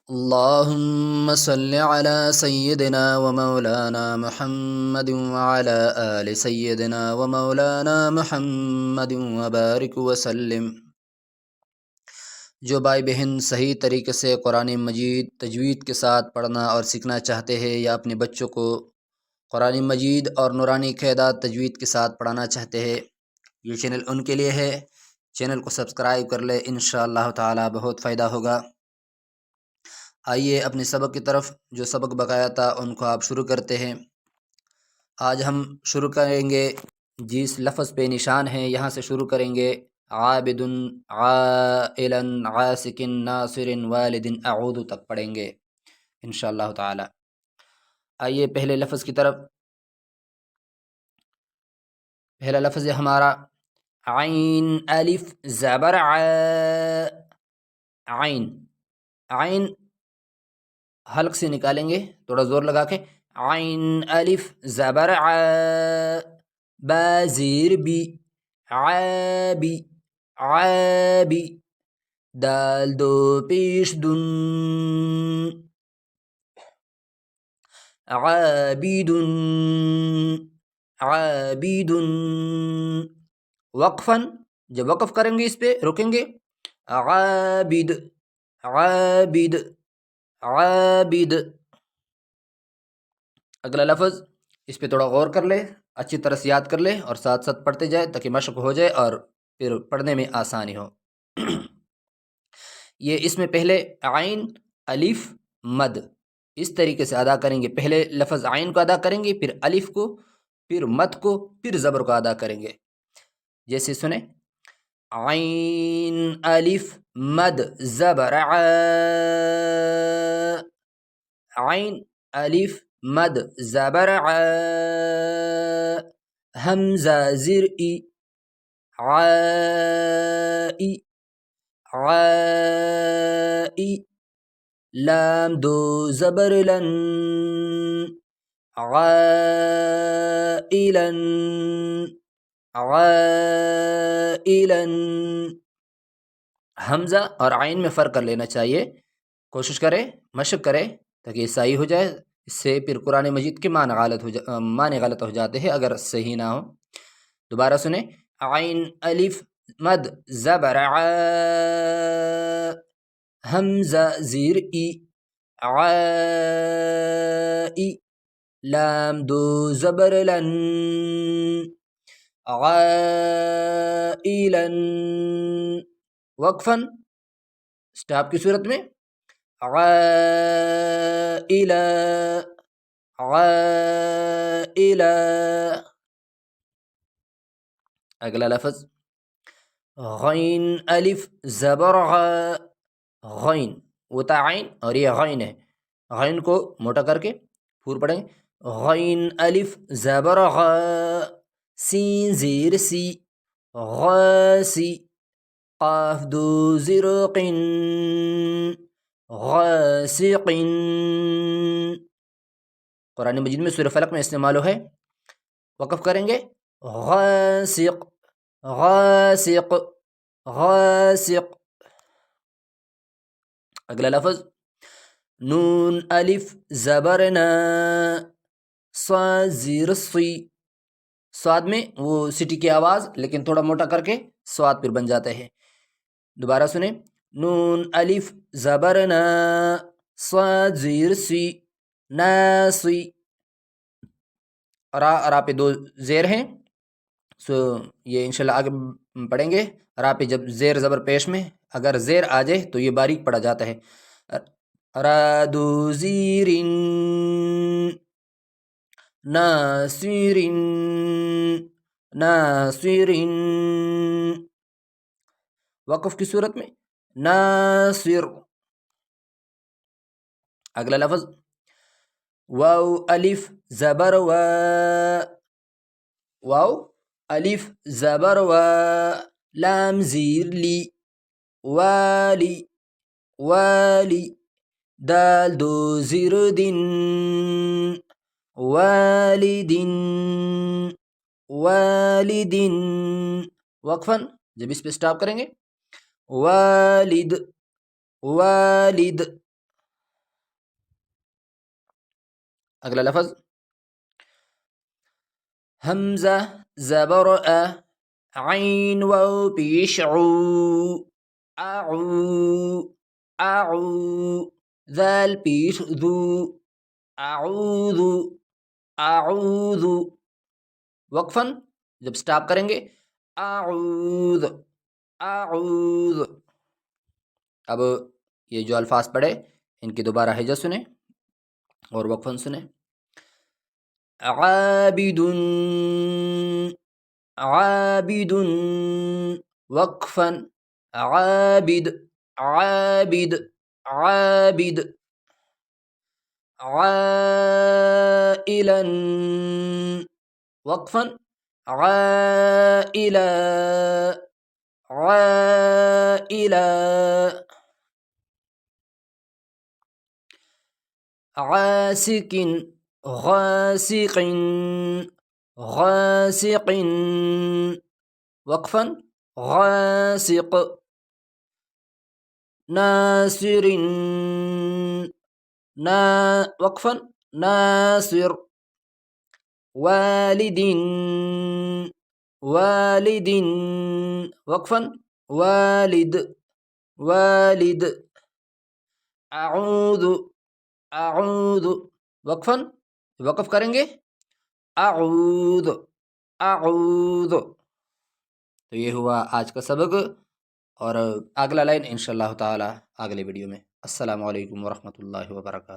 اللهم صل على سيدنا ومولانا محمد وعلى آل سيدنا ومولانا محمد وبارک وسلم۔ جو بھائی بہن صحیح طریقے سے قرآن مجید تجوید کے ساتھ پڑھنا اور سیکھنا چاہتے ہیں یا اپنے بچوں کو قرآن مجید اور نورانی قاعدات تجوید کے ساتھ پڑھانا چاہتے ہیں، یہ چینل ان کے لیے ہے۔ چینل کو سبسکرائب کر لے، انشاءاللہ تعالی بہت فائدہ ہوگا۔ آئیے اپنے سبق کی طرف، جو سبق بقایا تھا ان کو آپ شروع کرتے ہیں۔ آج ہم شروع کریں گے جس لفظ پہ نشان ہے یہاں سے شروع کریں گے، عابد، عائلا، عاسق، ناصر، والد، اعوذ تک پڑھیں گے انشاءاللہ تعالی۔ آئیے پہلے لفظ کی طرف۔ پہلا لفظ ہے ہمارا عین الف زبر ع، عین۔ عین حلق سے نکالیں گے تھوڑا زور لگا کے، عین الف زبر ع، با زیر بی، عابی، عابی، دال دو پیش دن، عابد، عابد۔ وقفاً جب وقف کریں گے اس پہ رکیں گے، عابد، عابد، عابد۔ اگلا لفظ اس پہ تھوڑا غور کر لے، اچھی طرح سے یاد کر لے اور ساتھ ساتھ پڑھتے جائے تاکہ مشق ہو جائے اور پھر پڑھنے میں آسانی ہو۔ یہ اس میں پہلے عین الف مد اس طریقے سے ادا کریں گے، پہلے لفظ عین کو ادا کریں گے، پھر الف کو، پھر مد کو، پھر زبر کو ادا کریں گے۔ جیسے سنیں، عین الف مد زبر ع، عین الف مد زبر ع، حمزہ زر ای، عائی، عائی، لام دو زبر لن، عائلا، عائلا۔ حمزہ اور عین میں فرق کر لینا چاہیے، کوشش کرے، مشق کرے تاکہ یہ صحیح ہو جائے۔ اس سے پھر قرآن مجید کے معنی غلط ہو جاتے ہیں اگر صحیح نہ ہو۔ دوبارہ سنیں، عین الف مد زبر ع، حمزہ زیر ای، عائی، لام دو زبر لن، عائلا۔ وقفاً سٹاپ کی صورت میں، عائلا، عائلا۔ اگلا لفظ غین الف زبر غ، غین، وہ تا عین اور یہ غین ہے، غین کو موٹا کر کے پھور پڑھیں، غین الف زبر غ، سین زیر سی، غاسی، قاف دو زر قن، غاسق۔ قرآن مجید میں سورہ فلق میں استعمال ہے، وقف کریں گے، غاسق، غاسق، غاسق۔ اگلا لفظ نون الف زبر ن، صاد زیر سی، صاد میں وہ سٹی کی آواز لیکن تھوڑا موٹا کر کے صاد پھر بن جاتا ہے۔ دوبارہ سنیں، نون الف زبر ن، صاد زیر سی، ناسی۔ را پہ دو زیر ہیں، یہ انشاءاللہ آگے پڑھیں گے۔ را پہ جب زیر زبر پیش میں اگر زیر آ جائے تو یہ باریک پڑھا جاتا ہے، رادو زیرن، ناصرن، ناصرن۔ وقف کی صورت میں ناصر۔ اگلا لفظ واو الف زبر و، واو الف زبر و، لام زیر لی، والی، والی، دال دو زیر دن، والدن، والدن۔ وقفاً جب اس پہ سٹاپ کریں گے، والد، والد۔ اگلا لفظ حمزہ زبر ا، عین واو پیش عو، اعو اعو، ذال پیش ذو، اعوذ اعوذ، وقفاً جب سٹاپ کریں گے اعوذ اعوذ. اب یہ جو الفاظ پڑھے ان کی دوبارہ ہجہ سنیں اور وقفاً سنیں. عابد عابد، وقفاً عابد عابد عابد. عائلا، وقفاً عائلا عائلا. عاسق غاسق غاسق، وقفاً غاسق. ناصر وقفاً ناصر. والد والد، وقفاً والد والد. اعوذ اعوذ، وقفاً وقف کریں گے اعوذ اعوذ. تو یہ ہوا آج کا سبق، اور اگلا لائن انشاءاللہ تعالی اگلے ویڈیو میں. السلام علیکم ورحمۃ اللہ وبرکاتہ.